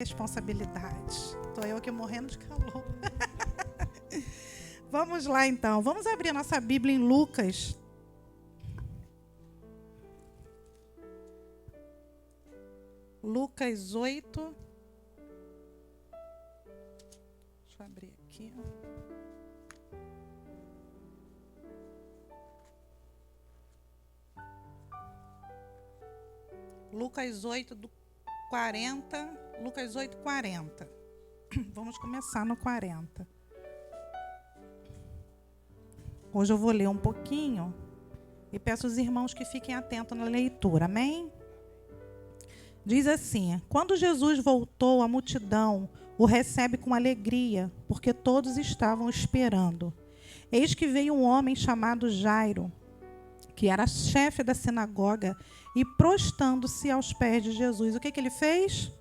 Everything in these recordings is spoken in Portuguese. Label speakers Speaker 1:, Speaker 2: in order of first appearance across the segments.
Speaker 1: responsabilidade. Estou eu aqui morrendo de calor. Vamos lá, então. Vamos abrir a nossa Bíblia em Lucas. Lucas 8. Deixa eu abrir aqui. Lucas 8, do 40. Lucas 8, 40. Vamos começar no 40. Hoje eu vou ler um pouquinho e peço aos irmãos que fiquem atentos na leitura. Amém? Diz assim: quando Jesus voltou, a multidão o recebe com alegria, porque todos estavam esperando. Eis que veio um homem chamado Jairo, que era chefe da sinagoga, e prostrando-se aos pés de Jesus. O que ele fez?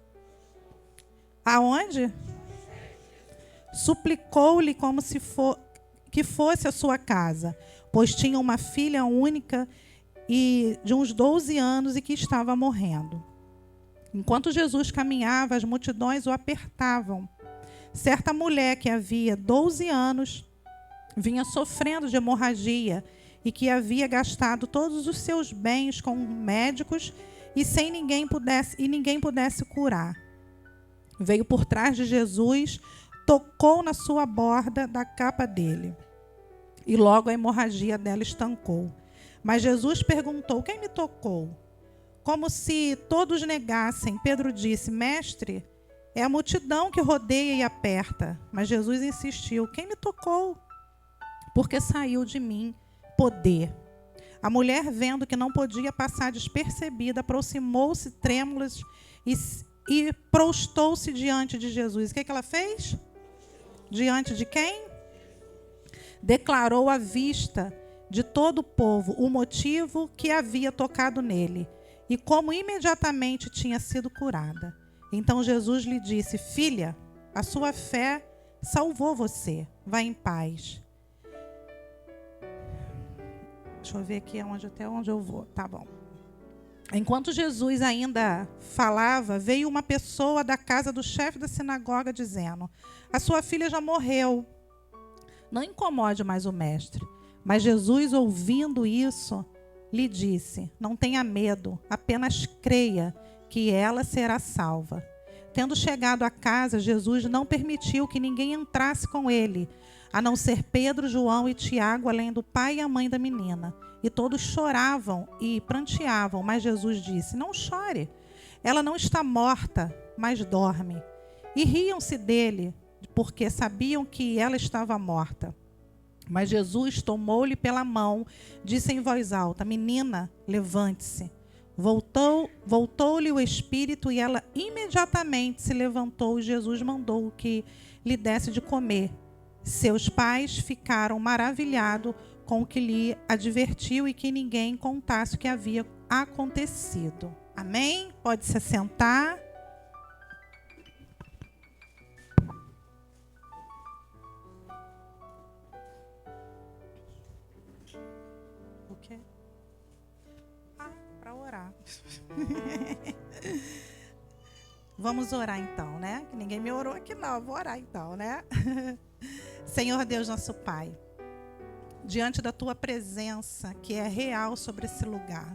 Speaker 1: Aonde? Suplicou-lhe como se que fosse a sua casa, pois tinha uma filha única e de uns 12 anos e que estava morrendo. Enquanto Jesus caminhava, as multidões o apertavam. Certa mulher que havia 12 anos vinha sofrendo de hemorragia e que havia gastado todos os seus bens com médicos e ninguém pudesse curar. Veio por trás de Jesus, tocou na sua borda da capa dele. E logo a hemorragia dela estancou. Mas Jesus perguntou: quem me tocou? Como se todos negassem, Pedro disse: mestre, é a multidão que rodeia e aperta. Mas Jesus insistiu: quem me tocou? Porque saiu de mim poder. A mulher, vendo que não podia passar despercebida, aproximou-se trêmula e prostou-se diante de Jesus. O que ela fez? Diante de quem? Declarou à vista de todo o povo o motivo que havia tocado nele e como imediatamente tinha sido curada. Então Jesus lhe disse: filha, a sua fé salvou você. Vá em paz. Deixa eu ver aqui até onde eu vou. Tá bom. Enquanto Jesus ainda falava, veio uma pessoa da casa do chefe da sinagoga dizendo: a sua filha já morreu. Não incomode mais o mestre. Mas Jesus, ouvindo isso, lhe disse: não tenha medo, apenas creia que ela será salva. Tendo chegado à casa, Jesus não permitiu que ninguém entrasse com ele, a não ser Pedro, João e Tiago, além do pai e a mãe da menina. E todos choravam e pranteavam, mas Jesus disse: não chore, ela não está morta, mas dorme. E riam-se dele, porque sabiam que ela estava morta. Mas Jesus tomou-lhe pela mão, disse em voz alta: menina, levante-se. Voltou-lhe o espírito e ela imediatamente se levantou e Jesus mandou que lhe desse de comer. Seus pais ficaram maravilhados com o que lhe advertiu e que ninguém contasse o que havia acontecido. Amém? Pode se sentar. O quê? Para orar. Vamos orar então, né? Que ninguém me orou aqui não, vou orar então, né? Senhor Deus, nosso Pai, diante da Tua presença, que é real sobre esse lugar,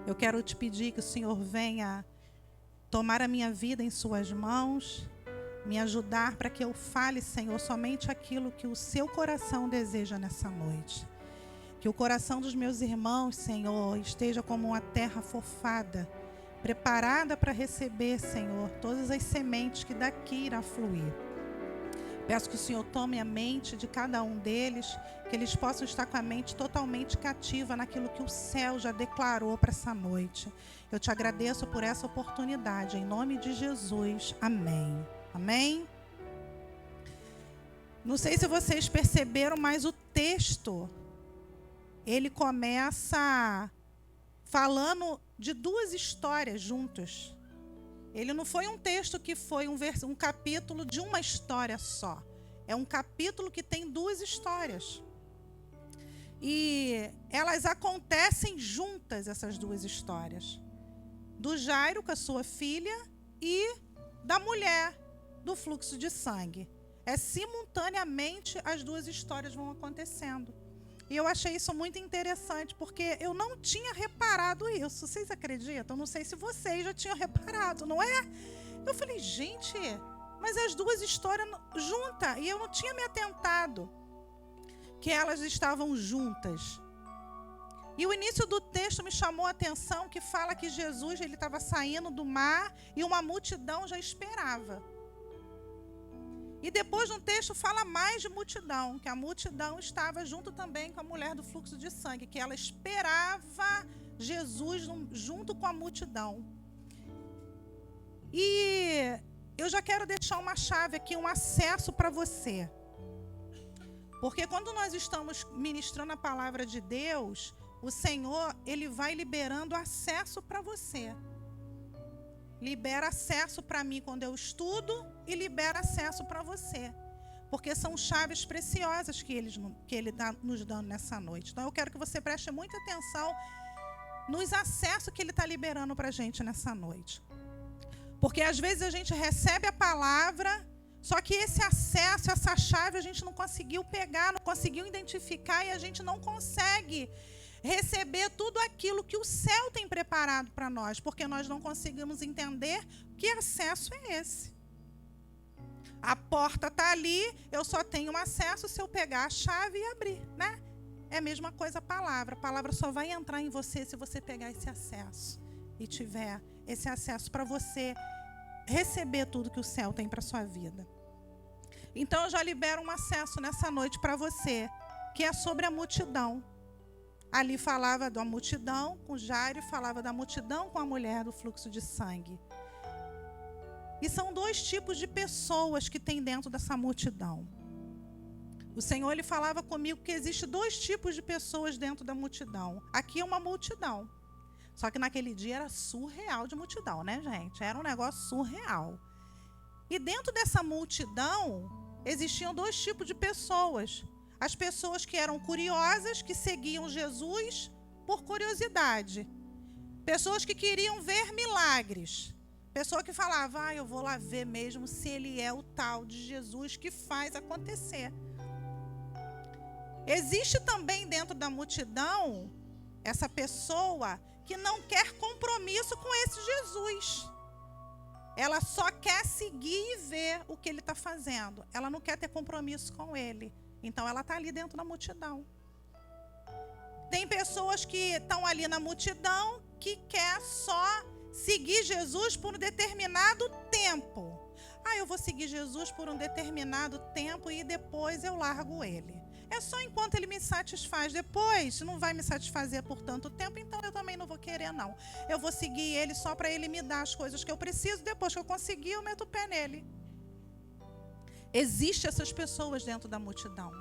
Speaker 1: eu quero te pedir que o Senhor venha tomar a minha vida em Suas mãos, me ajudar para que eu fale, Senhor, somente aquilo que o Seu coração deseja nessa noite. Que o coração dos meus irmãos, Senhor, esteja como uma terra fofada, preparada para receber, Senhor, todas as sementes que daqui irá fluir. Peço que o Senhor tome a mente de cada um deles, que eles possam estar com a mente totalmente cativa naquilo que o céu já declarou para essa noite. Eu te agradeço por essa oportunidade, em nome de Jesus. Amém. Amém? Não sei se vocês perceberam, mas o texto, ele começa falando de duas histórias juntas. Ele não foi um texto que foi um capítulo de uma história só. É um capítulo que tem duas histórias. E elas acontecem juntas, essas duas histórias. Do Jairo com a sua filha e da mulher do fluxo de sangue. Simultaneamente as duas histórias vão acontecendo. E eu achei isso muito interessante, porque eu não tinha reparado isso. Vocês acreditam? Não sei se vocês já tinham reparado, não é? Eu falei, gente, mas as duas histórias juntas. E eu não tinha me atentado que elas estavam juntas. E o início do texto me chamou a atenção, que fala que Jesus ele estava saindo do mar e uma multidão já esperava. E depois no texto fala mais de multidão, que a multidão estava junto também com a mulher do fluxo de sangue, que ela esperava Jesus junto com a multidão. E eu já quero deixar uma chave aqui, um acesso para você. Porque quando nós estamos ministrando a palavra de Deus, o Senhor, ele vai liberando acesso para você. Libera acesso para mim quando eu estudo e libera acesso para você. Porque são chaves preciosas que ele está nos dando nessa noite. Então eu quero que você preste muita atenção nos acessos que ele está liberando para a gente nessa noite. Porque às vezes a gente recebe a palavra, só que esse acesso, essa chave a gente não conseguiu pegar, não conseguiu identificar e a gente não consegue receber tudo aquilo que o céu tem preparado para nós, porque nós não conseguimos entender que acesso é esse. A porta está ali, eu só tenho acesso se eu pegar a chave e abrir, né? É a mesma coisa a palavra só vai entrar em você se você pegar esse acesso e tiver esse acesso para você receber tudo que o céu tem para sua vida. Então eu já libero um acesso nessa noite para você, que é sobre a multidão. Ali falava da multidão com Jairo, falava da multidão com a mulher do fluxo de sangue. E são dois tipos de pessoas que tem dentro dessa multidão. O Senhor ele falava comigo que existe dois tipos de pessoas dentro da multidão. Aqui é uma multidão. Só que naquele dia era surreal de multidão, né, gente? Era um negócio surreal. E dentro dessa multidão existiam dois tipos de pessoas. As pessoas que eram curiosas, que seguiam Jesus por curiosidade. Pessoas que queriam ver milagres. Pessoa que falava, eu vou lá ver mesmo se ele é o tal de Jesus que faz acontecer. Existe também dentro da multidão essa pessoa que não quer compromisso com esse Jesus. Ela só quer seguir e ver o que ele está fazendo. Ela não quer ter compromisso com ele. Então ela está ali dentro da multidão. Tem pessoas que estão ali na multidão que quer só seguir Jesus por um determinado tempo. Eu vou seguir Jesus por um determinado tempo e depois eu largo ele. É só enquanto ele me satisfaz. Depois não vai me satisfazer por tanto tempo, então eu também não vou querer não. Eu vou seguir ele só para ele me dar as coisas que eu preciso. Depois que eu conseguir, eu meto o pé nele. Existem essas pessoas dentro da multidão.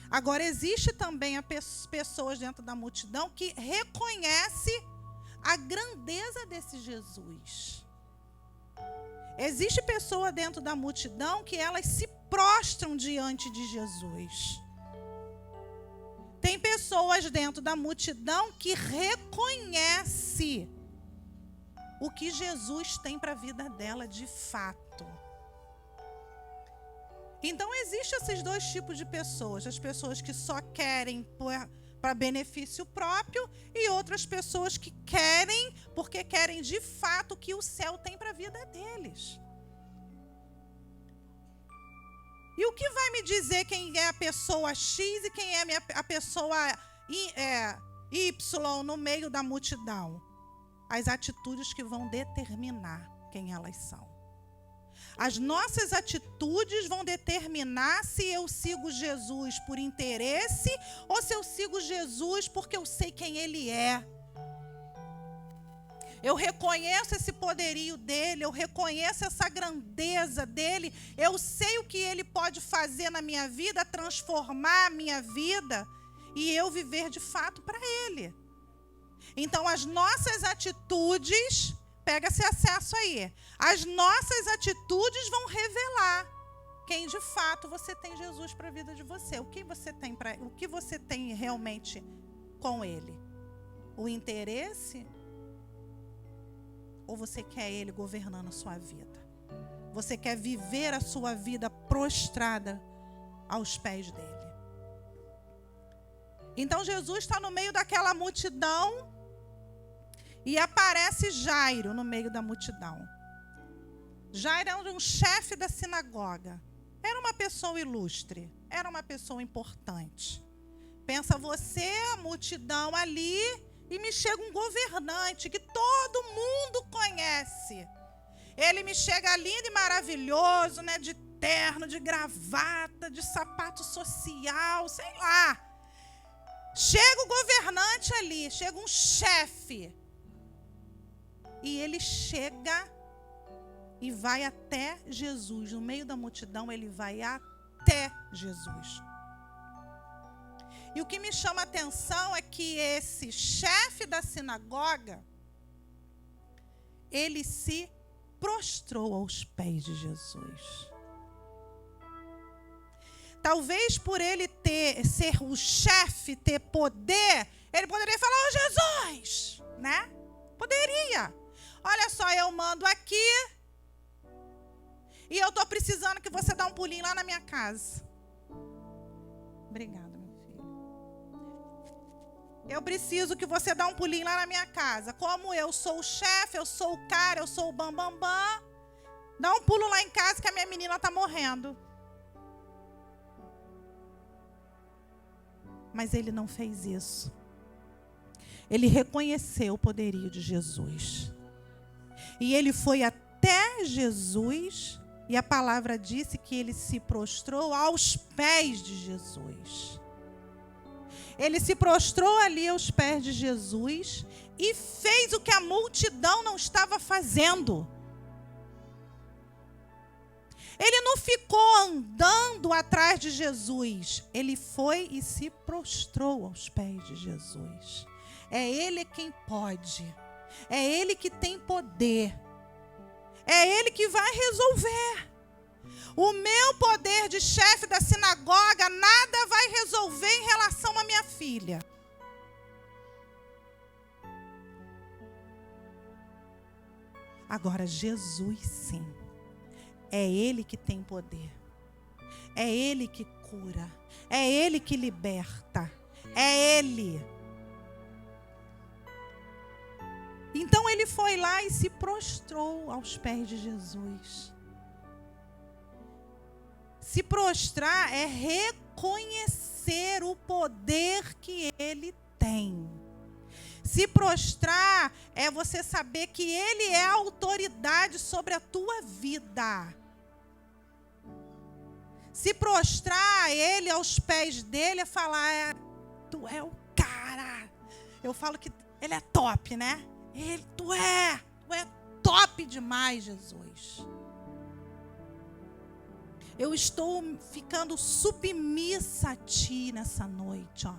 Speaker 1: Agora, existe também as pessoas dentro da multidão que reconhece a grandeza desse Jesus. Existe pessoa dentro da multidão que elas se prostram diante de Jesus. Tem pessoas dentro da multidão que reconhece o que Jesus tem para a vida dela de fato. Então, existem esses dois tipos de pessoas. As pessoas que só querem para benefício próprio e outras pessoas que querem porque querem de fato o que o céu tem para a vida deles. E o que vai me dizer quem é a pessoa X e quem é a pessoa Y no meio da multidão? As atitudes que vão determinar quem elas são. As nossas atitudes vão determinar se eu sigo Jesus por interesse ou se eu sigo Jesus porque eu sei quem ele é. Eu reconheço esse poderio dele, eu reconheço essa grandeza dele, eu sei o que ele pode fazer na minha vida, transformar a minha vida e eu viver de fato para ele. Então, as nossas atitudes, pega esse acesso aí, as nossas atitudes vão revelar quem de fato você tem Jesus para a vida de você. O que você tem realmente com ele? O interesse Ou você quer Ele governando a sua vida? Você quer viver a sua vida prostrada aos pés dele? Então Jesus está no meio daquela multidão e aparece Jairo no meio da multidão. Jairo era um chefe da sinagoga. Era uma pessoa ilustre. Era uma pessoa importante. Pensa você, a multidão ali, e me chega um governante que todo mundo conhece. Ele me chega lindo e maravilhoso, né, de terno, de gravata, de sapato social, sei lá. Chega o governante ali, chega um chefe. E ele chega e vai até Jesus. No meio da multidão, ele vai até Jesus. E o que me chama a atenção é que esse chefe da sinagoga, ele se prostrou aos pés de Jesus. Talvez por ele ser o chefe, ter poder, ele poderia falar: "Ô Jesus", né? Poderia. Olha só, eu mando aqui e eu estou precisando que você dê um pulinho lá na minha casa. Obrigada, meu filho. Eu preciso que você dê um pulinho lá na minha casa. Como eu sou o chefe, eu sou o cara, eu sou o bambambam, dá um pulo lá em casa que a minha menina está morrendo. Mas ele não fez isso. Ele reconheceu o poderio de Jesus. E ele foi até Jesus, e a palavra disse que ele se prostrou aos pés de Jesus. Ele se prostrou ali aos pés de Jesus e fez o que a multidão não estava fazendo. Ele não ficou andando atrás de Jesus. Ele foi e se prostrou aos pés de Jesus. É Ele quem pode. É Ele que tem poder. É Ele que vai resolver. O meu poder de chefe da sinagoga nada vai resolver em relação à minha filha. Agora, Jesus sim. É Ele que tem poder. É Ele que cura. É Ele que liberta. É Ele. Então ele foi lá e se prostrou aos pés de Jesus. Se prostrar é reconhecer o poder que Ele tem. Se prostrar é você saber que Ele é a autoridade sobre a tua vida. Se prostrar Ele aos pés dele é falar: tu é o cara. Eu falo que Ele é top, né? Tu é top demais, Jesus. Eu estou ficando submissa a ti nessa noite, ó.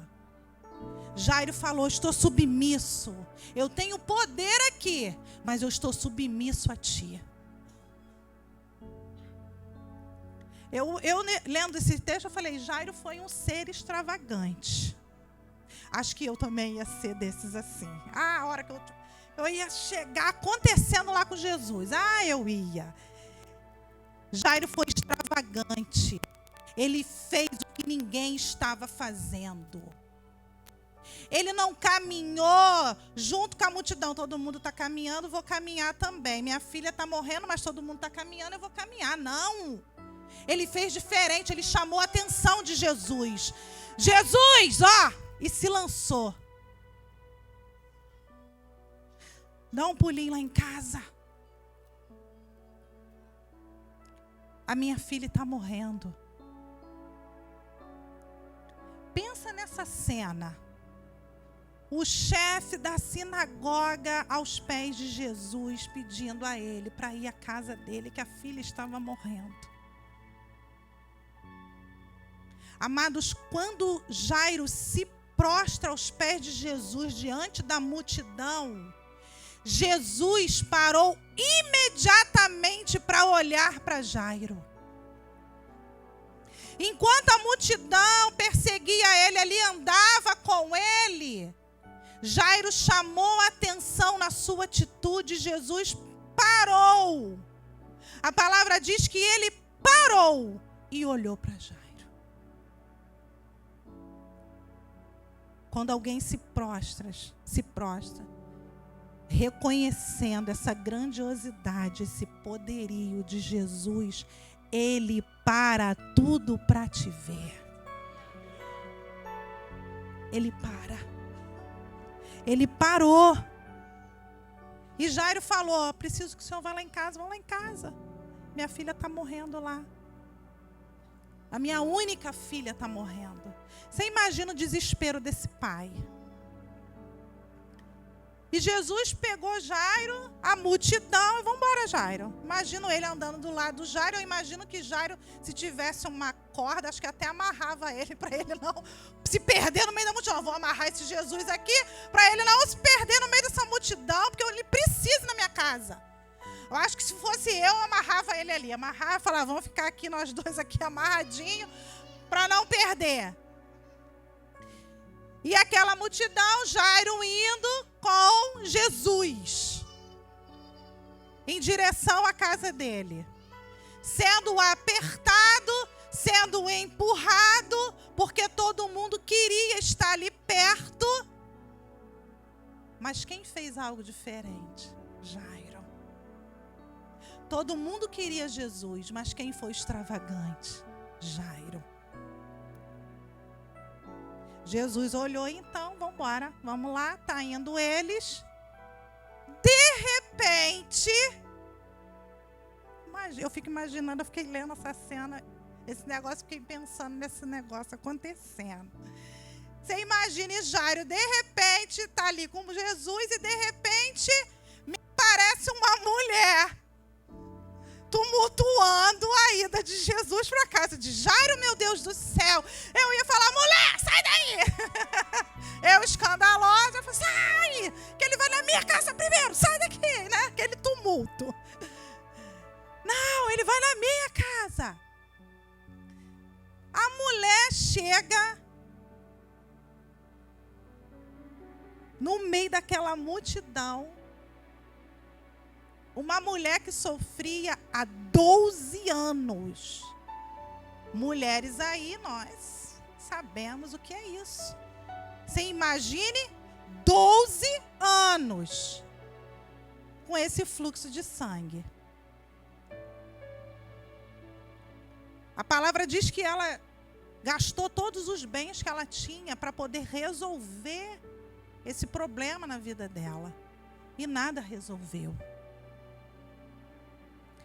Speaker 1: Jairo falou: estou submisso. Eu tenho poder aqui, mas eu estou submisso a ti. Eu lendo esse texto, eu falei: Jairo foi um ser extravagante. Acho que eu também ia ser desses assim. A hora que eu ia chegar acontecendo lá com Jesus. Eu ia. Jairo foi extravagante. Ele fez o que ninguém estava fazendo. Ele não caminhou junto com a multidão. Todo mundo está caminhando, vou caminhar também. Minha filha está morrendo, mas todo mundo está caminhando, eu vou caminhar. Não. Ele fez diferente, ele chamou a atenção de Jesus. Jesus, ó! E se lançou. Dá um pulinho lá em casa. A minha filha está morrendo. Pensa nessa cena. O chefe da sinagoga aos pés de Jesus, pedindo a ele para ir à casa dele, que a filha estava morrendo. Amados, quando Jairo se prostra aos pés de Jesus diante da multidão, Jesus parou imediatamente para olhar para Jairo. Enquanto a multidão perseguia ele, ali andava com ele, Jairo chamou a atenção na sua atitude, Jesus parou. A palavra diz que ele parou e olhou para Jairo. Quando alguém se prostra, reconhecendo essa grandiosidade, esse poderio de Jesus, ele para tudo para te ver. Ele para. Ele parou. E Jairo falou: preciso que o senhor vá lá em casa. Vamos lá em casa. Minha filha está morrendo lá. A minha única filha está morrendo. Você imagina o desespero desse pai. E Jesus pegou Jairo, a multidão, e vamos embora, Jairo. Imagino ele andando do lado do Jairo. Eu imagino que Jairo, se tivesse uma corda, acho que até amarrava ele, para ele não se perder no meio da multidão. Vou amarrar esse Jesus aqui, para ele não se perder no meio dessa multidão, porque ele precisa ir na minha casa. Eu acho que se fosse eu amarrava ele ali. Amarrava, falava, vamos ficar aqui nós dois aqui amarradinhos, para não perder. E aquela multidão, Jairo indo com Jesus em direção à casa dele, sendo apertado, sendo empurrado, porque todo mundo queria estar ali perto. Mas quem fez algo diferente? Jairo. Todo mundo queria Jesus, mas quem foi extravagante? Jairo. Jesus olhou, então, vamos embora, vamos lá, tá indo eles. De repente, eu fico imaginando, eu fiquei lendo essa cena, esse negócio, fiquei pensando nesse negócio acontecendo. Você imagine Jairo, de repente, tá ali com Jesus e de repente, me parece uma mulher tumultuando a ida de Jesus para a casa de Jairo. Meu Deus do céu, eu ia falar, mulher, sai daí. Eu escandalosa, eu falei, sai, que ele vai na minha casa primeiro, sai daqui, né? Aquele tumulto. Não, ele vai na minha casa. A mulher chega no meio daquela multidão. Uma mulher que sofria há 12 anos. Mulheres aí, nós sabemos o que é isso. Você imagine 12 anos com esse fluxo de sangue. A palavra diz que ela gastou todos os bens que ela tinha para poder resolver esse problema na vida dela. E nada resolveu.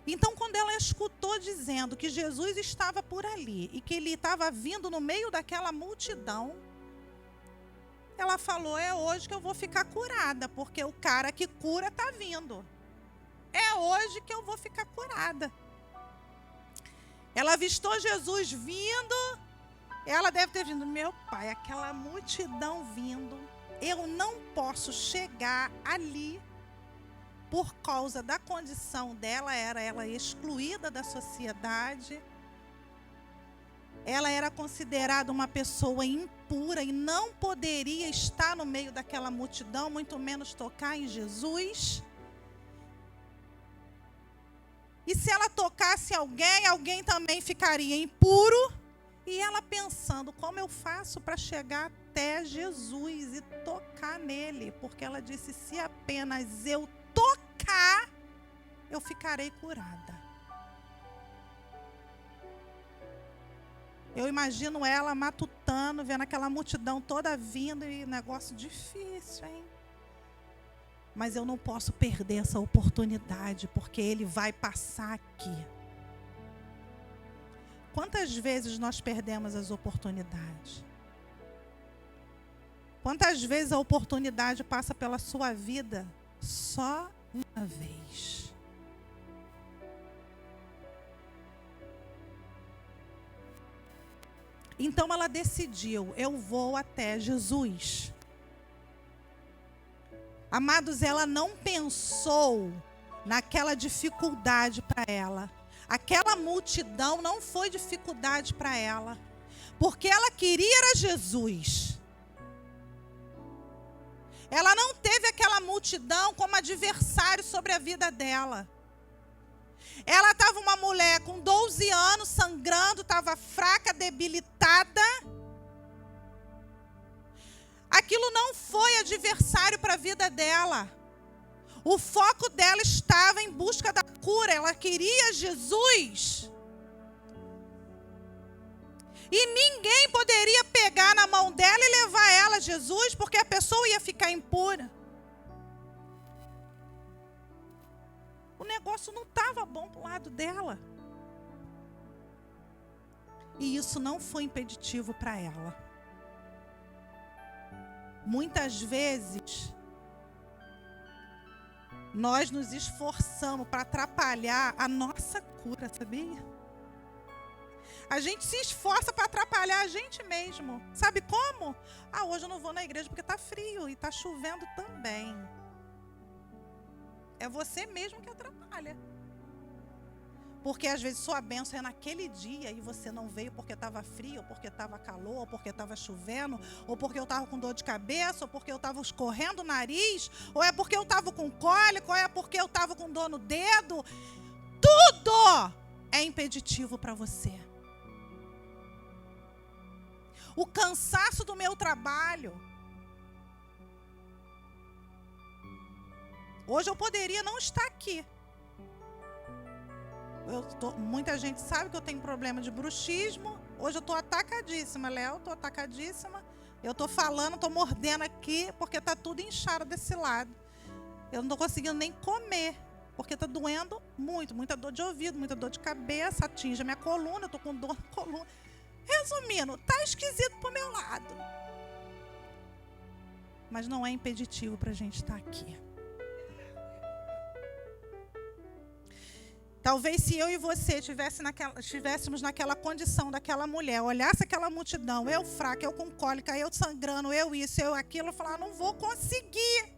Speaker 1: Então, quando ela escutou dizendo que Jesus estava por ali e que ele estava vindo no meio daquela multidão, ela falou, é hoje que eu vou ficar curada, porque o cara que cura está vindo. É hoje que eu vou ficar curada. Ela avistou Jesus vindo, ela deve ter vindo, meu pai, aquela multidão vindo, eu não posso chegar ali. Por causa da condição dela, era ela excluída da sociedade. Ela era considerada uma pessoa impura e não poderia estar no meio daquela multidão, muito menos tocar em Jesus. E se ela tocasse alguém também ficaria impuro. E ela pensando, como eu faço para chegar até Jesus e tocar nele? Porque ela disse, se apenas eu tocar, eu ficarei curada. Eu imagino ela matutando, vendo aquela multidão toda vindo e negócio difícil, hein? Mas eu não posso perder essa oportunidade, porque ele vai passar aqui. Quantas vezes nós perdemos as oportunidades? Quantas vezes a oportunidade passa pela sua vida só uma vez? Então ela decidiu, eu vou até Jesus. Amados, ela não pensou naquela dificuldade para ela. Aquela multidão não foi dificuldade para ela, porque ela queria era Jesus. Ela não teve aquela multidão como adversário sobre a vida dela. Ela estava uma mulher com 12 anos, sangrando, estava fraca, debilitada. Aquilo não foi adversário para a vida dela. O foco dela estava em busca da cura. Ela queria Jesus. E ninguém poderia pegar na mão dela e levar ela a Jesus, porque a pessoa ia ficar impura. O negócio não estava bom para o lado dela. E isso não foi impeditivo para ela. Muitas vezes, nós nos esforçamos para atrapalhar a nossa cura, sabia? A gente se esforça para atrapalhar a gente mesmo. Sabe como? Hoje eu não vou na igreja porque está frio e está chovendo também. É você mesmo que atrapalha. Porque às vezes sua bênção é naquele dia e você não veio porque estava frio, ou porque estava calor, ou porque estava chovendo, ou porque eu estava com dor de cabeça, ou porque eu estava escorrendo o nariz, ou é porque eu estava com cólica, ou é porque eu estava com dor no dedo. Tudo é impeditivo para você. O cansaço do meu trabalho. Hoje eu poderia não estar aqui. Muita gente sabe que eu tenho problema de bruxismo. Hoje eu estou atacadíssima, Léo, estou atacadíssima. Eu estou falando, estou mordendo aqui, porque está tudo inchado desse lado. Eu não estou conseguindo nem comer, porque está doendo muito. Muita dor de ouvido, muita dor de cabeça, atinge a minha coluna, eu estou com dor na coluna. Resumindo, está esquisito para o meu lado. Mas não é impeditivo para a gente estar aqui. Talvez se eu e você estivéssemos naquela condição daquela mulher, olhasse aquela multidão, eu fraca, eu com cólica, eu sangrando, eu isso, eu aquilo, eu falar, não vou conseguir.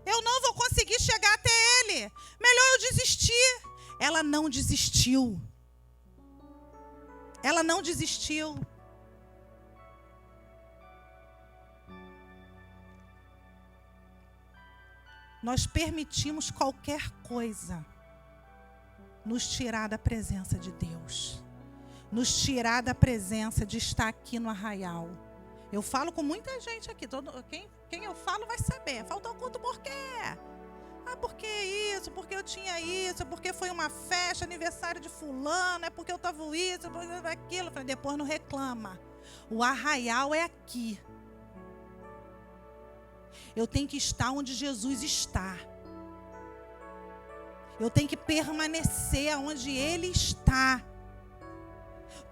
Speaker 1: Eu não vou conseguir chegar até ele. Melhor eu desistir. Ela não desistiu. Ela não desistiu. Nós permitimos qualquer coisa nos tirar da presença de Deus. Nos tirar da presença de estar aqui no Arraial. Eu falo com muita gente aqui. Quem eu falo vai saber. Faltou culto por quê? Porque isso, porque eu tinha isso, porque foi uma festa, aniversário de fulano, é porque eu estava isso, porque eu estava aquilo. Eu falei, depois não reclama. O Arraial é aqui. Eu tenho que estar onde Jesus está. Eu tenho que permanecer onde Ele está.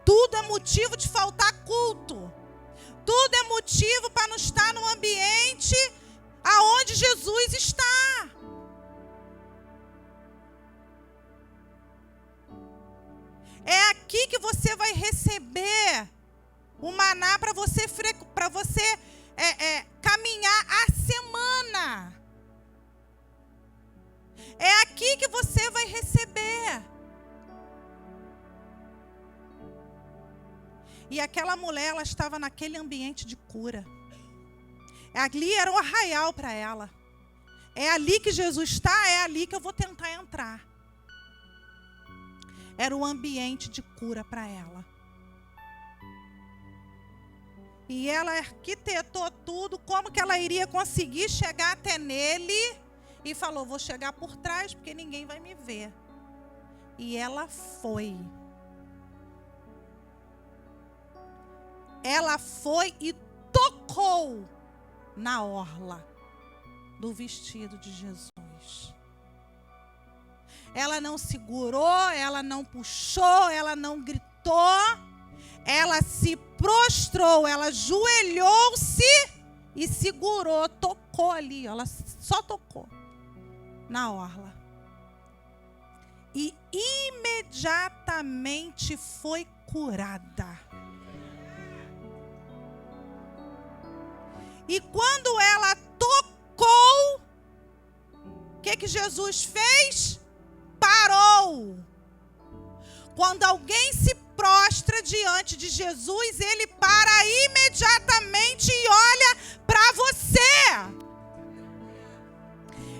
Speaker 1: Tudo é motivo de faltar culto. Tudo é motivo para não estar no ambiente aonde Jesus está. É aqui que você vai receber o maná para você caminhar a semana. É aqui que você vai receber. E aquela mulher, ela estava naquele ambiente de cura. Ali era o arraial para ela. É ali que Jesus está, é ali que eu vou tentar entrar. Era o ambiente de cura para ela. E ela arquitetou tudo, como que ela iria conseguir chegar até nele. E falou, vou chegar por trás, porque ninguém vai me ver. E ela foi. Ela foi e tocou na orla do vestido de Jesus. Ela não segurou, ela não puxou, ela não gritou. Ela se prostrou, ela ajoelhou-se e segurou, tocou ali. Ela só tocou na orla. E imediatamente foi curada. E quando ela tocou, o que Jesus fez? Parou. Quando alguém se prostra diante de Jesus, ele para imediatamente e olha para você.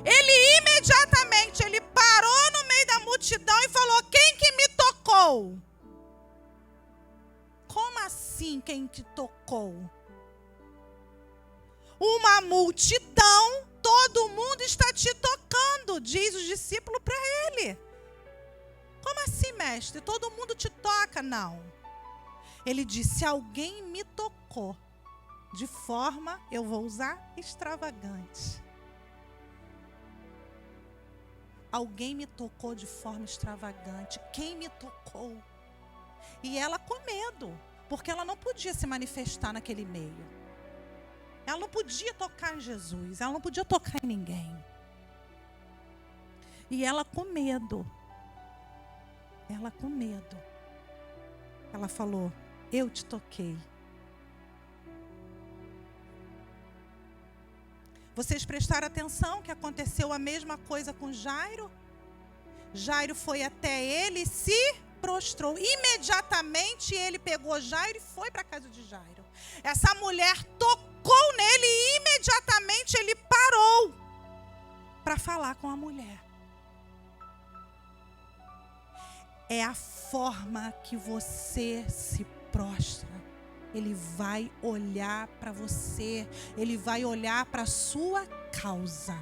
Speaker 1: Ele imediatamente, ele parou no meio da multidão e falou: quem que me tocou? Como assim quem te tocou? Uma multidão, todo mundo está te tocando, diz os discípulos para ele. Como assim, mestre? Todo mundo te toca? Não. Ele disse: alguém me tocou de forma, eu vou usar, extravagante. Alguém me tocou de forma extravagante. Quem me tocou? E ela com medo, porque ela não podia se manifestar naquele meio. Ela não podia tocar em Jesus, ela não podia tocar em ninguém. E ela com medo. Ela falou: eu te toquei. Vocês prestaram atenção que aconteceu a mesma coisa com Jairo? Jairo foi até ele e se prostrou. Imediatamente ele pegou Jairo e foi para a casa de Jairo. Essa mulher tocou nele e imediatamente ele parou para falar com a mulher. É a forma que você se prostra. Ele vai olhar para você. Ele vai olhar para a sua causa.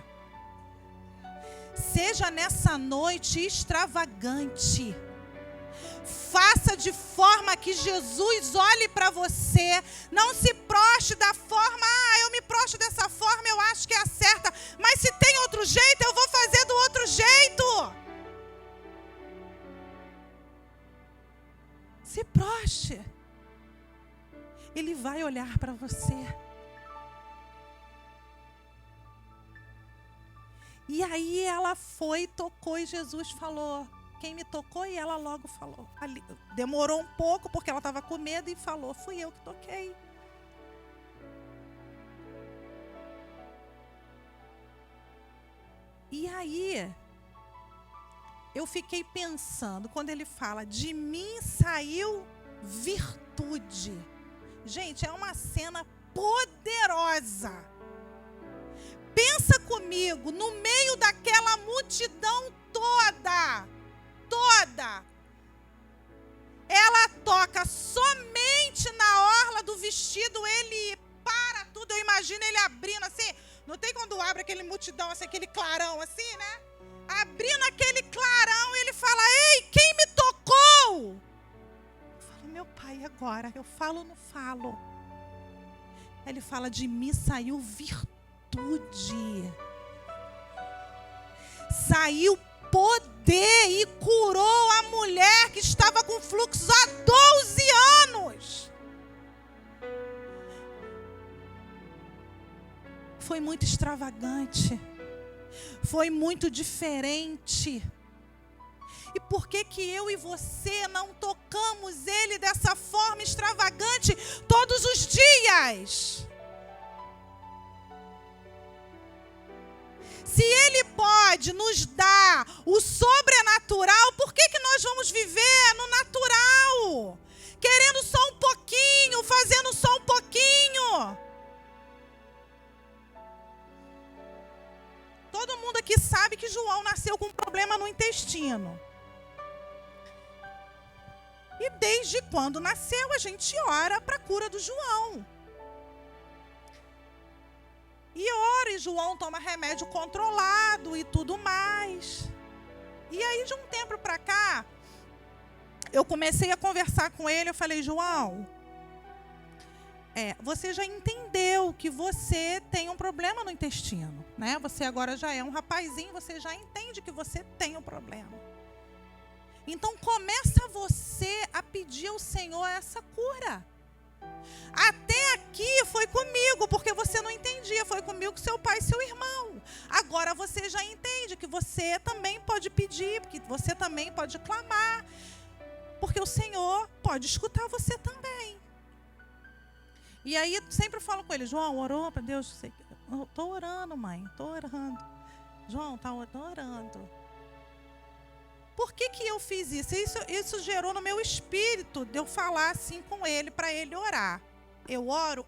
Speaker 1: Seja nessa noite extravagante. Faça de forma que Jesus olhe para você. Não se prostre da forma: eu me prostro dessa forma, eu acho que é a certa. Mas se tem outro jeito, eu vou fazer do outro jeito. Se prostre. Ele vai olhar para você. E aí ela foi, tocou e Jesus falou: quem me tocou? E ela logo falou. Demorou um pouco porque ela estava com medo e falou: fui eu que toquei. E aí eu fiquei pensando, quando ele fala: de mim saiu virtude. Gente, é uma cena poderosa. Pensa comigo, no meio daquela multidão toda, ela toca somente na orla do vestido, ele para tudo. Eu imagino ele abrindo assim, não tem quando abre aquele multidão, assim, aquele clarão assim, né? Abrindo aquele clarão e ele fala: ei, quem me tocou? Meu pai, agora, eu falo ou não falo? Ele fala: de mim saiu virtude. Saiu poder e curou a mulher que estava com fluxo há 12 anos. Foi muito extravagante. Foi muito diferente. E por que eu e você não tocamos ele dessa forma extravagante todos os dias? Se ele pode nos dar o sobrenatural, por que nós vamos viver no natural? Querendo só um pouquinho, fazendo só um pouquinho. Todo mundo aqui sabe que João nasceu com um problema no intestino. E desde quando nasceu, a gente ora para a cura do João. E ora, e João toma remédio controlado e tudo mais. E aí, de um tempo para cá, eu comecei a conversar com ele. Eu falei: João, você já entendeu que você tem um problema no intestino, né? Você agora já é um rapazinho, você já entende que você tem um problema. Então começa você a pedir ao Senhor essa cura. Até aqui foi comigo, porque você não entendia. Foi comigo, seu pai e seu irmão. Agora você já entende que você também pode pedir, que você também pode clamar. Porque o Senhor pode escutar você também. E aí sempre falo com ele: João, orou para Deus? Estou orando, mãe, estou orando. João, estou orando. Por que eu fiz isso? Isso gerou no meu espírito de eu falar assim com ele, para ele orar. Eu oro.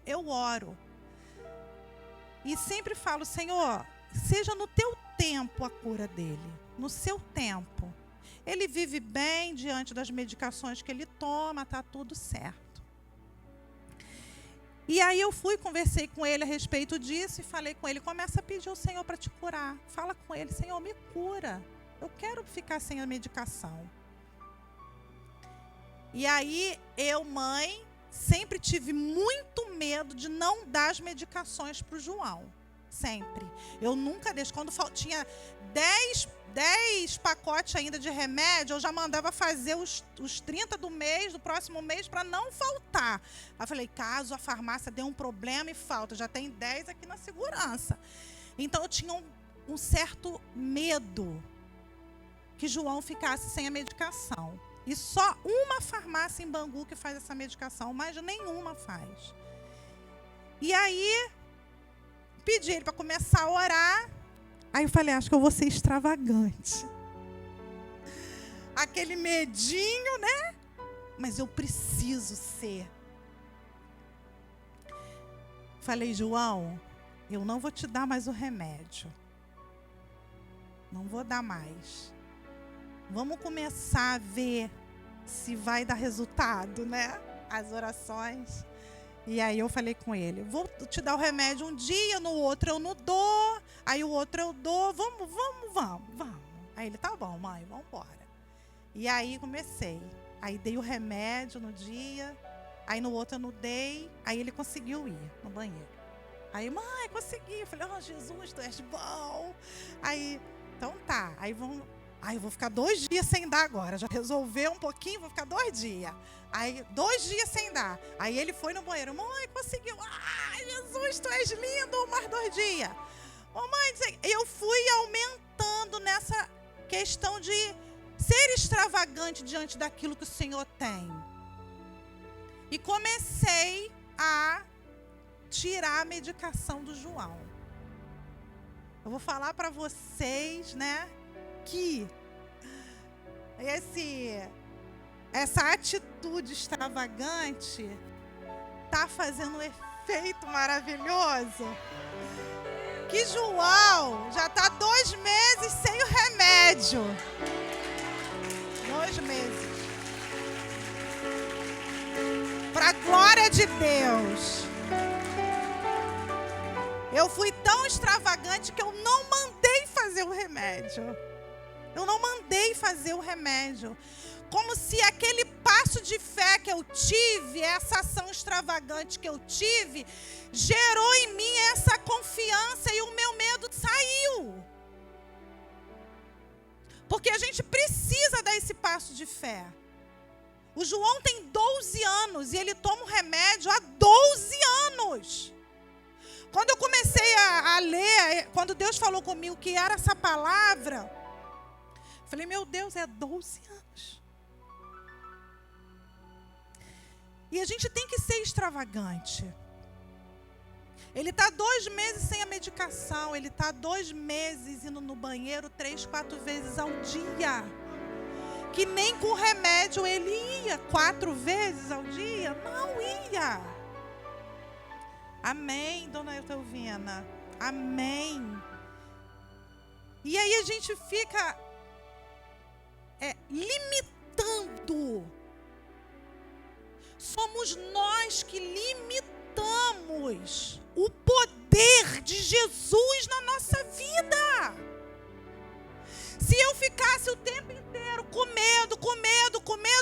Speaker 1: E sempre falo: Senhor, seja no teu tempo a cura dele, no seu tempo. Ele vive bem diante das medicações que ele toma, está tudo certo. E aí eu conversei com ele a respeito disso e falei com ele, começa a pedir ao Senhor para te curar. Fala com ele, Senhor, me cura. Eu quero ficar sem a medicação. E aí eu, mãe, sempre tive muito medo de não dar as medicações para o João. Sempre. Eu nunca deixei. Quando tinha 10 pacotes ainda de remédio, eu já mandava fazer os 30 do mês, do próximo mês, para não faltar. Aí eu falei, caso a farmácia dê um problema e falta, já tem 10 aqui na segurança. Então eu tinha um certo medo que João ficasse sem a medicação. E só uma farmácia em Bangu que faz essa medicação, mas nenhuma faz. E aí, pedi ele para começar a orar. Aí eu falei, acho que eu vou ser extravagante. Aquele medinho, né? Mas eu preciso ser. Falei, João, eu não vou te dar mais o remédio. Não vou dar mais. Vamos começar a ver se vai dar resultado, né? As orações. E aí eu falei com ele, vou te dar o remédio um dia, no outro eu não dou, aí o outro eu dou, vamos. Aí ele, tá bom, mãe, vamos embora. E aí comecei. Aí dei o remédio no dia, aí no outro eu não dei, aí ele conseguiu ir no banheiro. Aí, mãe, consegui. Eu falei, Jesus, tu és bom. Aí, então tá, aí vamos... Aí eu vou ficar 2 dias sem dar agora. Já resolveu um pouquinho, vou ficar 2 dias. Aí 2 dias sem dar. Aí ele foi no banheiro. Mãe, conseguiu. Ai, Jesus, tu és lindo. Mais 2 dias. Mãe, eu fui aumentando nessa questão de ser extravagante diante daquilo que o Senhor tem. E comecei a tirar a medicação do João. Eu vou falar para vocês, né? Que essa atitude extravagante está fazendo um efeito maravilhoso. Que João já está 2 meses sem o remédio. 2 meses. Para a glória de Deus. Eu fui tão extravagante que eu não mandei fazer o remédio. Eu não mandei fazer o remédio. Como se aquele passo de fé que eu tive, essa ação extravagante que eu tive, gerou em mim essa confiança e o meu medo saiu. Porque a gente precisa dar esse passo de fé. O João tem 12 anos e ele toma o remédio há 12 anos. Quando eu comecei a ler, quando Deus falou comigo que era essa palavra, falei, meu Deus, é 12 anos. E a gente tem que ser extravagante. Ele está 2 meses sem a medicação. Ele está 2 meses indo no banheiro 3, 4 vezes ao dia. Que nem com remédio ele ia 4 vezes ao dia. Não ia. Amém, dona Eutelvina. Amém. E aí a gente fica limitando. Somos nós que limitamos o poder de Jesus na nossa vida. Se eu ficasse o tempo inteiro com medo,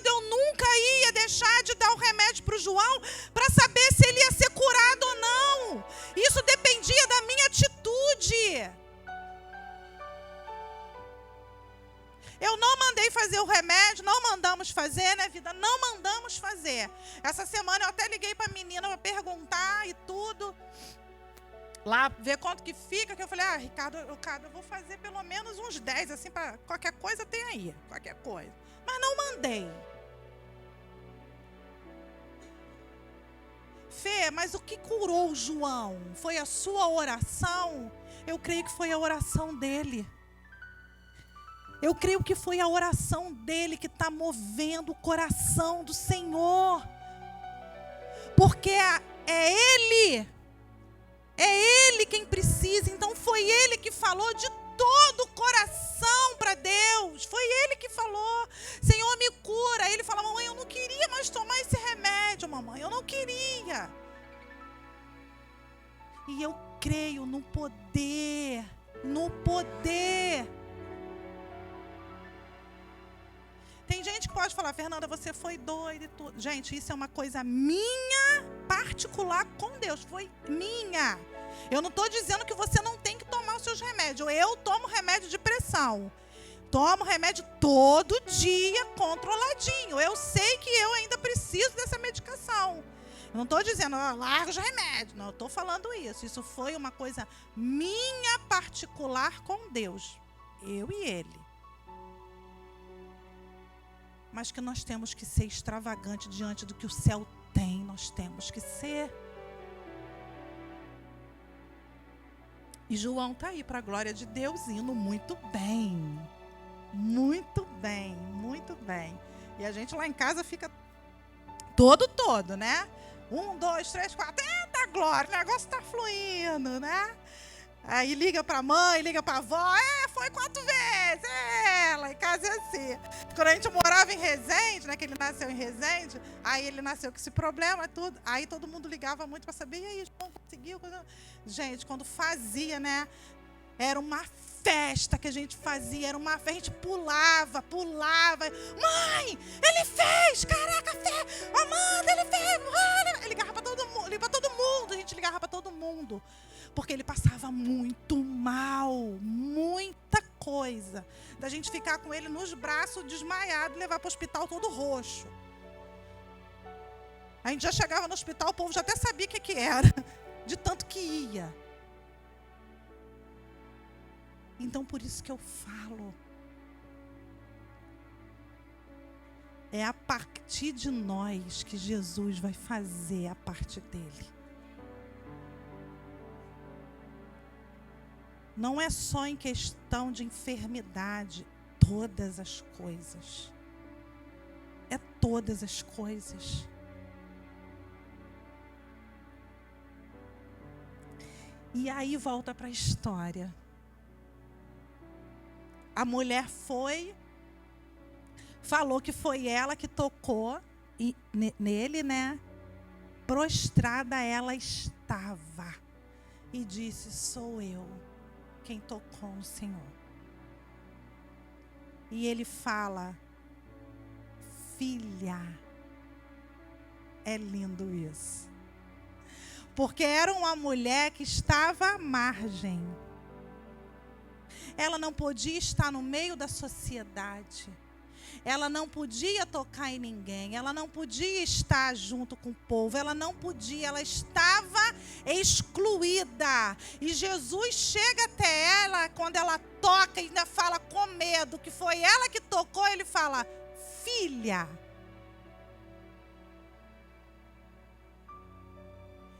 Speaker 1: eu nunca ia deixar de dar o remédio para o João para saber se ele ia ser curado ou não. Isso dependia da minha atitude. Eu não mandei fazer o remédio, não mandamos fazer, né, vida? Não mandamos fazer. Essa semana eu até liguei para a menina para perguntar e tudo. Lá, ver quanto que fica, que eu falei, Ricardo, eu vou fazer pelo menos uns 10, assim, para qualquer coisa tem aí, qualquer coisa. Mas não mandei. Fê, mas o que curou o João? Foi a sua oração? Eu creio que foi a oração dele. Eu creio que foi a oração dele que está movendo o coração do Senhor. Porque é ele É Ele quem precisa. Então foi Ele que falou de todo o coração para Deus. Foi Ele que falou: Senhor, me cura. Ele fala: mamãe, eu não queria mais tomar esse remédio, mamãe. Eu não queria. E eu creio no poder. No poder. Tem gente que pode falar: Fernanda, você foi doida e tudo. Gente, isso é uma coisa minha, particular com Deus. Foi minha. Eu não estou dizendo que você não tem que tomar os seus remédios. Eu tomo remédio de pressão. Tomo remédio todo dia, controladinho. Eu sei que eu ainda preciso dessa medicação. Eu não estou dizendo, larga os remédios. Não, eu estou falando isso. Isso foi uma coisa minha, particular com Deus. Eu e Ele. Mas que nós temos que ser extravagante diante do que o céu tem. Nós temos que ser. E João está aí, para a glória de Deus, indo muito bem. Muito bem, muito bem. E a gente lá em casa fica todo, né? 1, 2, 3, 4. Eita, glória, o negócio está fluindo, né? Aí liga para a mãe, liga para a avó. Foi 4 vezes. Lá em casa é assim. Quando a gente morava em Resende, né? Que ele nasceu em Resende. Aí ele nasceu com esse problema, tudo. Aí todo mundo ligava muito para saber. E aí, João conseguiu? Gente, quando fazia, né? Era uma festa que a gente fazia. Era uma festa, a gente pulava. Mãe, ele fez! Caraca, Amanda, ele fez! Mano. Ele ligava para todo mundo. A gente ligava para todo mundo. Porque ele passava muito mal, muita coisa. Da gente ficar com ele nos braços, desmaiado, e levar para o hospital todo roxo. A gente já chegava no hospital, o povo já até sabia o que era, de tanto que ia. Então, por isso que eu falo. É a partir de nós que Jesus vai fazer a parte dele. Não é só em questão de enfermidade, todas as coisas. É todas as coisas. E aí volta para a história. A mulher falou que foi ela que tocou nele, né? Prostrada ela estava. E disse: sou eu quem tocou o Senhor. E ele fala: filha. É lindo isso. Porque era uma mulher que estava à margem. Ela não podia estar no meio da sociedade. Ela não podia tocar em ninguém. Ela não podia estar junto com o povo. Ela não podia. Ela estava excluída. E Jesus chega até ela, quando ela toca, e ainda fala com medo, que foi ela que tocou. Ele fala: filha.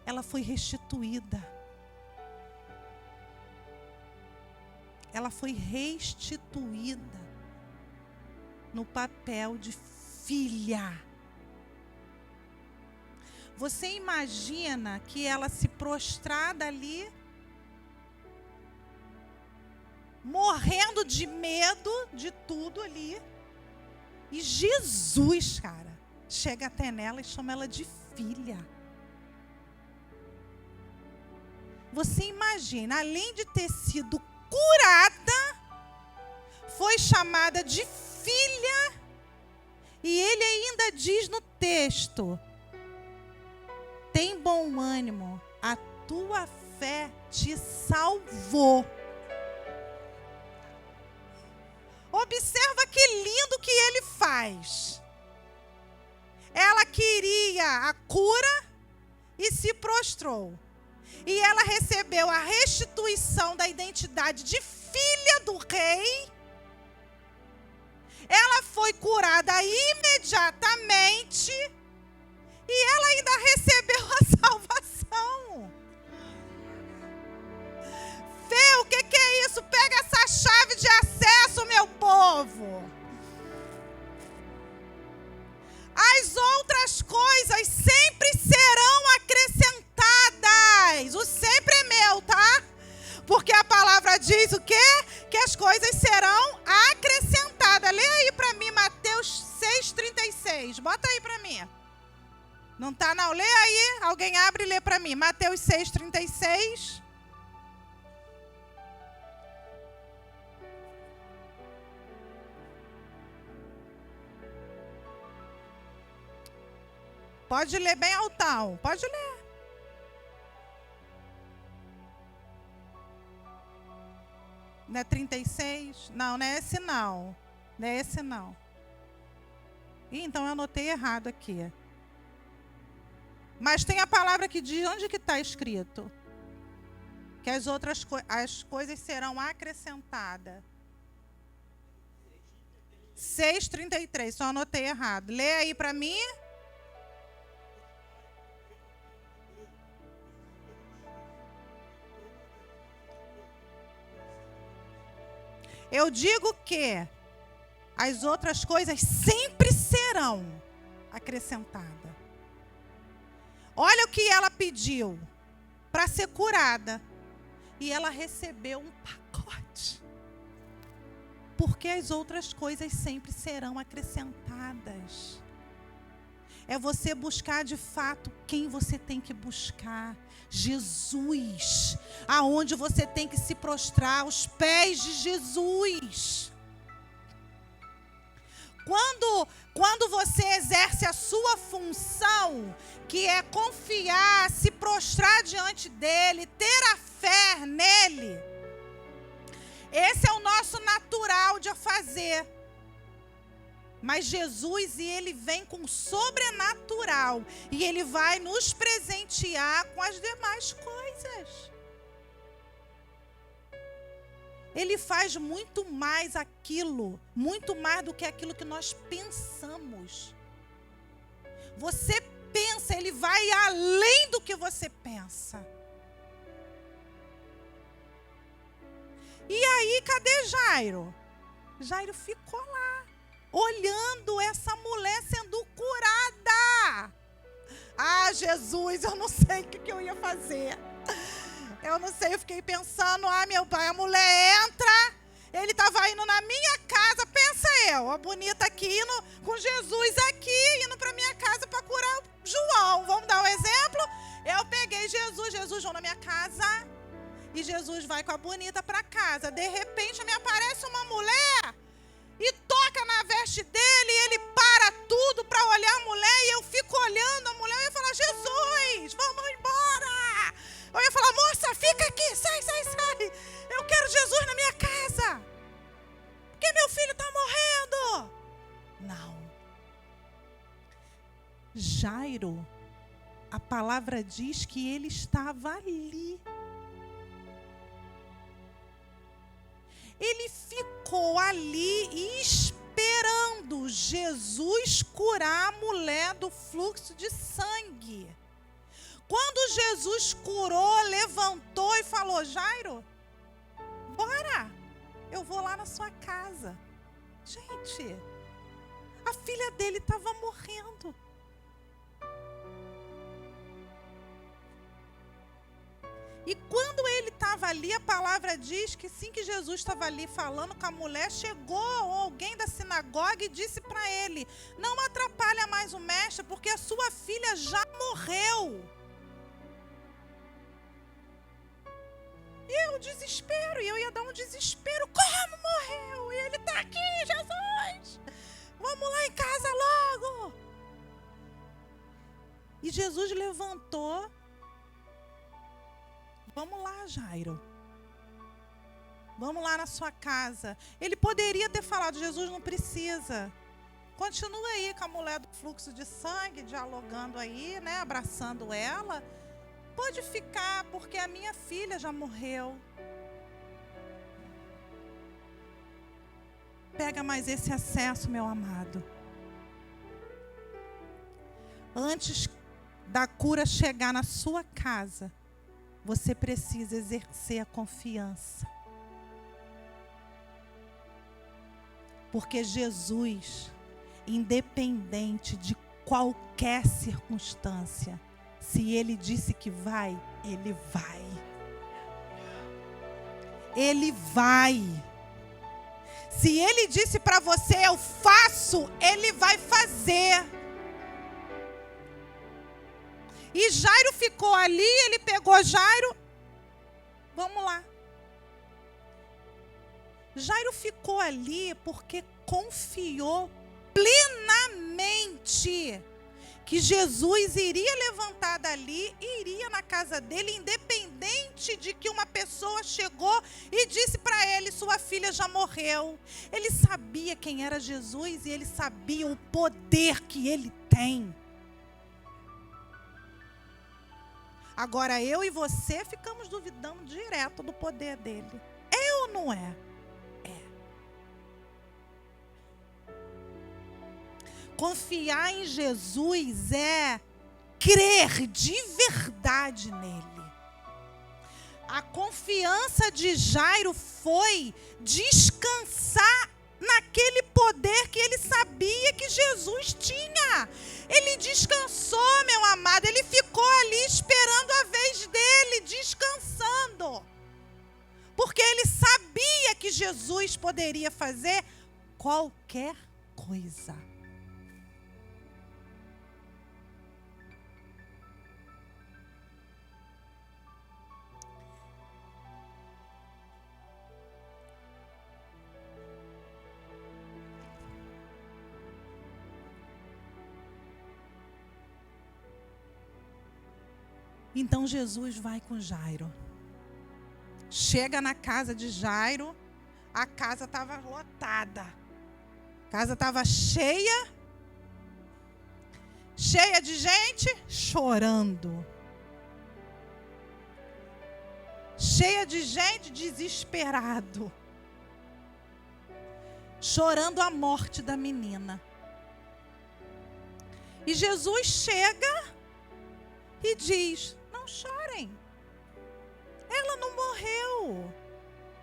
Speaker 1: Ela foi restituída. Ela foi restituída no papel de filha. Você imagina que ela se prostrada ali, morrendo de medo de tudo ali, e Jesus, cara, chega até nela e chama ela de filha. Você imagina, além de ter sido curada, foi chamada de filha, e ele ainda diz no texto: tem bom ânimo, a tua fé te salvou. Observa que lindo que ele faz. Ela queria a cura e se prostrou. E ela recebeu a restituição da identidade de filha do rei. Ela foi curada imediatamente. E ela ainda recebeu a salvação. Fê, o que é isso? Pega essa chave de acesso, meu povo. As outras coisas sempre serão acrescentadas. O sempre é diz o quê? Que as coisas serão acrescentadas. Lê aí para mim Mateus 6,36. Bota aí para mim. Não tá não? Lê aí. Alguém abre e lê para mim. Mateus 6,36. Pode ler bem altão. Pode ler. Não é 36? Não, não é esse não. Não é esse não. Ih, então eu anotei errado aqui. Mas tem a palavra que diz, onde que está escrito? Que as outras as coisas serão acrescentadas. 6,33, só anotei errado. Lê aí para mim. Eu digo que as outras coisas sempre serão acrescentadas. Olha o que ela pediu para ser curada. E ela recebeu um pacote. Porque as outras coisas sempre serão acrescentadas. É você buscar de fato quem você tem que buscar. Jesus. Aonde você tem que se prostrar, aos pés de Jesus. Quando você exerce a sua função, que é confiar, se prostrar diante dele, ter a fé nele, esse é o nosso natural de fazer. Mas Jesus, ele vem com o sobrenatural e ele vai nos presentear com as demais coisas. Ele faz muito mais aquilo, muito mais do que aquilo que nós pensamos. Você pensa, ele vai além do que você pensa. E aí, cadê Jairo? Jairo ficou lá, olhando essa mulher sendo curada. Ah, Jesus, eu não sei o que eu ia fazer. Eu não sei, eu fiquei pensando, meu pai, a mulher entra, ele estava indo na minha casa, pensa eu, a bonita aqui, indo com Jesus aqui, indo para minha casa para curar o João. Vamos dar um exemplo? Eu peguei Jesus, João na minha casa, e Jesus vai com a bonita para casa. De repente, me aparece uma mulher e toca na veste dele, e ele para tudo para olhar a mulher, e eu fico olhando a mulher, e eu ia falar, Jesus, vamos embora. Eu ia falar, moça, fica aqui, sai. Eu quero Jesus na minha casa. Porque meu filho está morrendo. Não. Jairo, a palavra diz que ele estava ali. Ele ficou ali esperando Jesus curar a mulher do fluxo de sangue. Quando Jesus curou, levantou e falou, Jairo, bora, eu vou lá na sua casa. Gente, a filha dele estava morrendo. E quando ele estava ali, a palavra diz que sim, que Jesus estava ali falando com a mulher, chegou alguém da sinagoga e disse para ele, não atrapalha mais o mestre, porque a sua filha já morreu. E eu desespero, e eu ia dar um desespero, como morreu? E ele está aqui, Jesus, vamos lá em casa logo. E Jesus levantou, vamos lá, Jairo, vamos lá na sua casa. Ele poderia ter falado, Jesus, não precisa, continua aí com a mulher do fluxo de sangue, dialogando aí, né, abraçando ela. Pode ficar, porque a minha filha já morreu. Pega mais esse acesso, meu amado. Antes da cura chegar na sua casa, você precisa exercer a confiança. Porque Jesus, independente de qualquer circunstância, se ele disse que vai, ele vai. Ele vai. Se ele disse para você, eu faço, ele vai fazer. E Jairo ficou ali, ele pegou Jairo. Vamos lá. Jairo ficou ali porque confiou plenamente que Jesus iria levantar dali e iria na casa dele, independente de que uma pessoa chegou e disse para ele, sua filha já morreu. Ele sabia quem era Jesus e ele sabia o poder que ele tem. Agora eu e você ficamos duvidando direto do poder dele. É ou não é? Confiar em Jesus é crer de verdade nele. A confiança de Jairo foi descansar naquele poder que ele sabia que Jesus tinha. Ele descansou, meu amado. Ele ficou ali esperando a vez dele, descansando. Porque ele sabia que Jesus poderia fazer qualquer coisa. Então Jesus vai com Jairo. Chega na casa de Jairo, a casa estava lotada. A casa estava cheia de gente chorando. Cheia de gente desesperado. Chorando a morte da menina. E Jesus chega e diz, não chorem. Ela não morreu.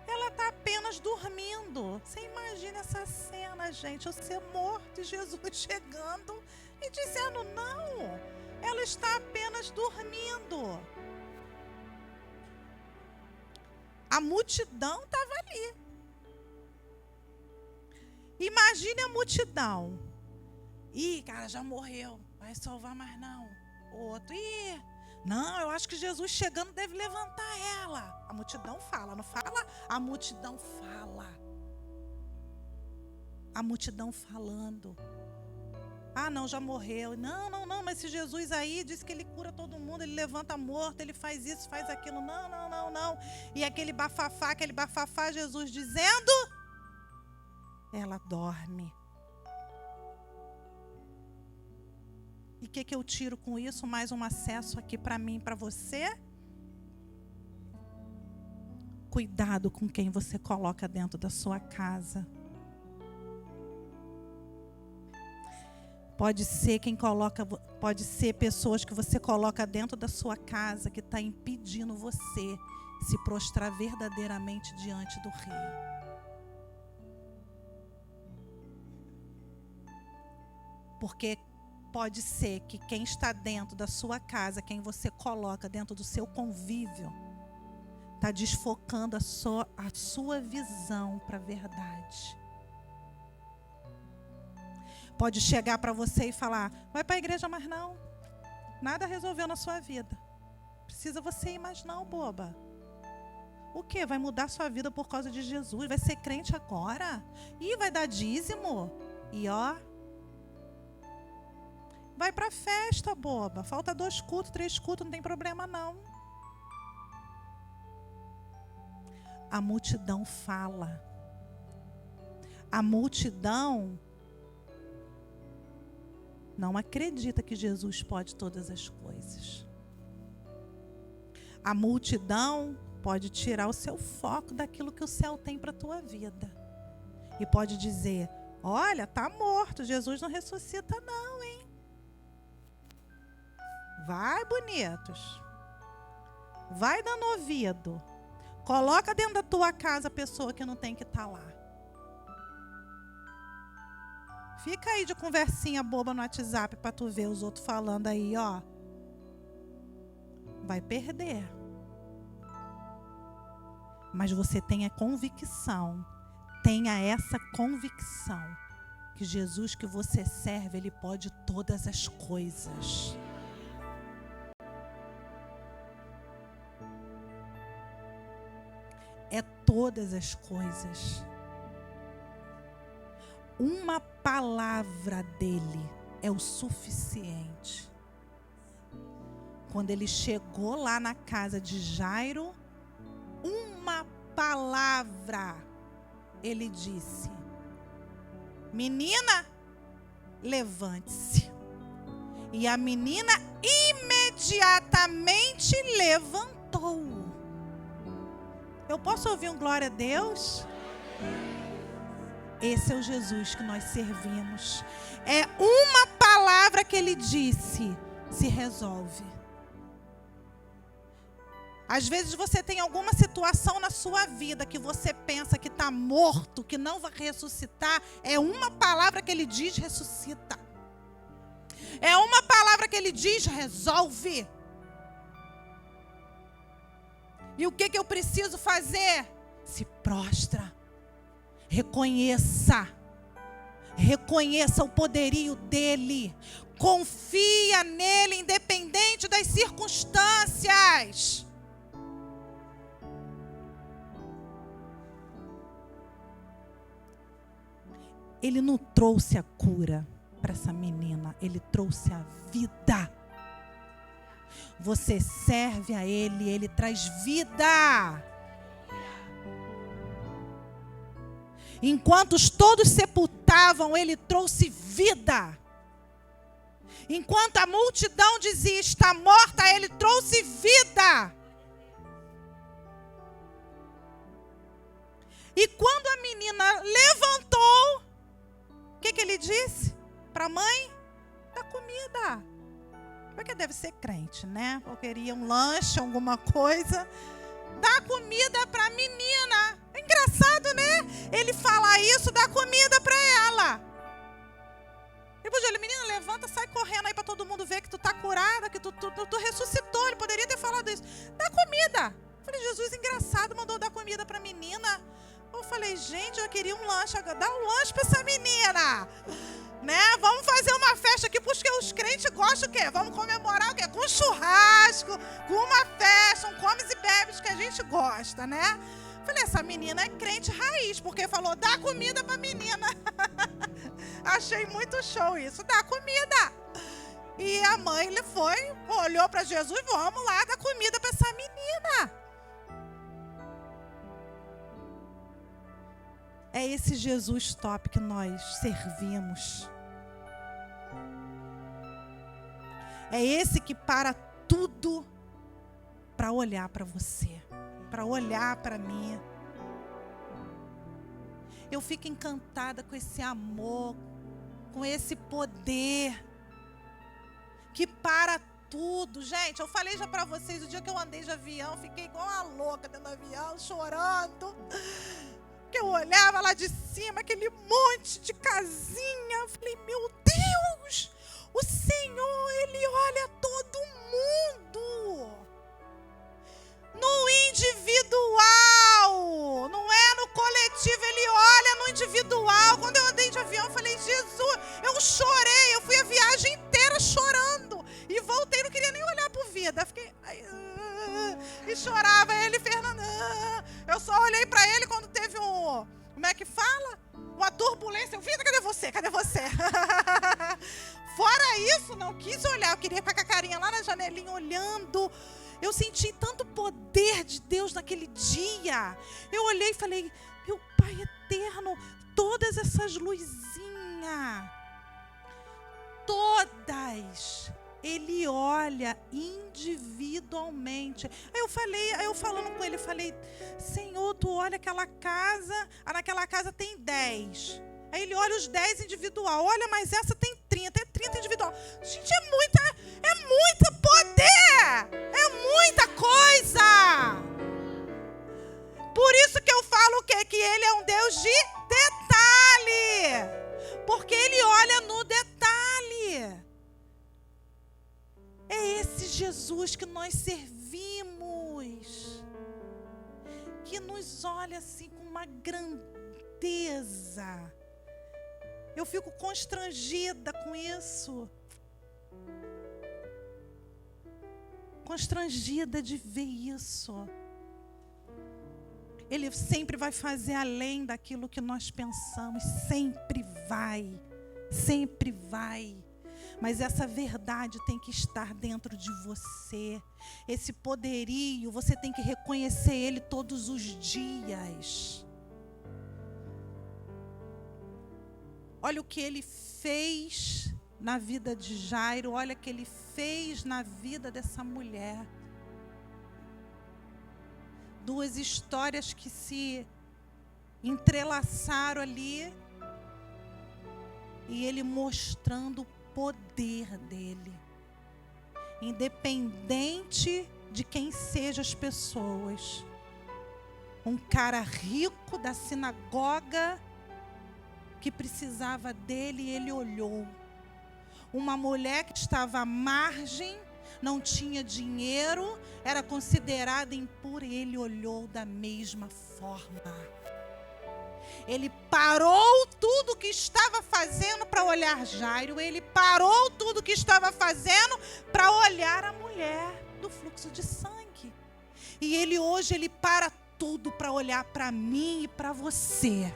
Speaker 1: Ela está apenas dormindo. Você imagina essa cena, gente. Você morto e Jesus chegando e dizendo, não, ela está apenas dormindo. A multidão estava ali. Imagine a multidão. Ih, cara, já morreu. Vai salvar mais não. O outro, não, eu acho que Jesus chegando deve levantar ela. A multidão fala, não fala? A multidão fala. A multidão falando. Ah, não, já morreu. Não, mas se Jesus aí disse que ele cura todo mundo, ele levanta morto, ele faz isso, faz aquilo. Não. E aquele bafafá, Jesus dizendo, ela dorme. E o que eu tiro com isso? Mais um acesso aqui para mim, para você. Cuidado com quem você coloca dentro da sua casa. Pode ser pessoas que você coloca dentro da sua casa que está impedindo você se prostrar verdadeiramente diante do Rei. Porque pode ser que quem está dentro da sua casa, quem você coloca dentro do seu convívio, está desfocando a sua visão para a verdade. Pode chegar para você e falar, vai para a igreja mais não. Nada resolveu na sua vida. Precisa você ir mais não, boba. O quê? Vai mudar sua vida por causa de Jesus? Vai ser crente agora? Ih, vai dar dízimo? E ó... Vai para a festa, boba. Falta 2 cultos, 3 cultos, não tem problema não. A multidão fala. A multidão não acredita que Jesus pode todas as coisas. A multidão pode tirar o seu foco daquilo que o céu tem para a tua vida. E pode dizer, olha, tá morto, Jesus não ressuscita não, hein? Vai, bonitos. Vai dando ouvido. Coloca dentro da tua casa a pessoa que não tem que estar lá. Fica aí de conversinha boba no WhatsApp para tu ver os outros falando aí, ó. Vai perder. Mas você tenha essa convicção que Jesus que você serve, Ele pode todas as coisas. É todas as coisas. Uma palavra dele é o suficiente. Quando ele chegou lá na casa de Jairo, uma palavra ele disse: menina, levante-se. E a menina imediatamente levantou. Eu posso ouvir um glória a Deus? Esse é o Jesus que nós servimos. É uma palavra que ele disse, se resolve. Às vezes você tem alguma situação na sua vida que você pensa que está morto, que não vai ressuscitar. É uma palavra que ele diz, ressuscita. É uma palavra que ele diz, resolve. E o que eu preciso fazer? Se prostra. Reconheça o poderio dele. Confia nele, independente das circunstâncias. Ele não trouxe a cura para essa menina, ele trouxe a vida. Você serve a ele, ele traz vida. Enquanto todos sepultavam, ele trouxe vida. Enquanto a multidão dizia está morta, ele trouxe vida. E quando a menina levantou, o que ele disse para a mãe? Dá comida. Porque deve ser crente, né? Ou queria um lanche, alguma coisa. Dá comida para a menina. É engraçado, né? Ele fala isso, dá comida para ela. Depois ele, menina, levanta, sai correndo aí para todo mundo ver que tu tá curada, que tu ressuscitou. Ele poderia ter falado isso. Dá comida. Eu falei, Jesus, engraçado, mandou dar comida para a menina. Eu falei, gente, eu queria um lanche. Dá um lanche para essa menina. Né? Vamos fazer uma festa aqui, porque os crentes gostam o quê? Vamos comemorar o quê? Com churrasco, com uma festa, um comes e bebes que a gente gosta, né? Falei, essa menina é crente raiz, porque falou, dá comida pra menina. Achei muito show isso, dá comida. E a mãe foi, olhou para Jesus, vamos lá, dar comida pra essa menina. É esse Jesus top que nós servimos. É esse que para tudo para olhar para você, para olhar para mim. Eu fico encantada com esse amor, com esse poder que para tudo. Gente, eu falei já para vocês, o dia que eu andei de avião, fiquei igual uma louca dentro do avião, chorando. Eu olhava lá de cima, aquele monte de casinha. Eu falei, meu Deus, o Senhor, Ele olha todo mundo. No individual, não é no coletivo, Ele olha no individual. Quando eu andei de avião, eu falei, Jesus, eu chorei, eu fui a viagem inteira chorando. E voltei, não queria nem olhar pro vida. Fiquei... E chorava ele, Fernando. Eu só olhei pra ele quando teve um... Como é que fala? Uma turbulência. Eu vi, cadê você? Cadê você? Fora isso, não quis olhar. Eu queria ficar com a carinha lá na janelinha olhando. Eu senti tanto poder de Deus naquele dia. Eu olhei e falei, meu Pai eterno, todas essas luzinhas, todas... Ele olha individualmente. Aí eu falando com ele, falei, Senhor, tu olha aquela casa, naquela casa tem 10. Aí ele olha os 10 individual. Olha, mas essa tem 30, é 30 individual. Gente, é muito poder. É muita coisa. Por isso que eu falo o quê? Que ele é um Deus de detalhe. Porque ele olha no detalhe. É esse Jesus que nós servimos. que nos olha assim com uma grandeza. Eu fico constrangida com isso. Constrangida de ver isso. Ele sempre vai fazer além daquilo que nós pensamos. Sempre vai. Sempre vai. Mas essa verdade tem que estar dentro de você. Esse poderio, você tem que reconhecer ele todos os dias. Olha o que ele fez na vida de Jairo, olha o que ele fez na vida dessa mulher. Duas histórias que se entrelaçaram ali. E ele mostrando o poder dele. Independente de quem sejam as pessoas. Um cara rico da sinagoga que precisava dele, ele olhou. Uma mulher que estava à margem, não tinha dinheiro, era considerada impura, e ele olhou da mesma forma. Ele parou tudo que estava fazendo para olhar Jairo. Ele parou tudo que estava fazendo para olhar a mulher do fluxo de sangue. E ele hoje, ele para tudo para olhar para mim e para você.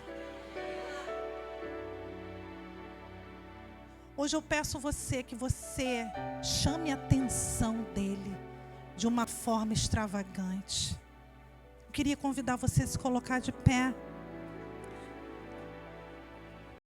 Speaker 1: Hoje eu peço a você que você chame a atenção dele de uma forma extravagante. Eu queria convidar você a se colocar de pé.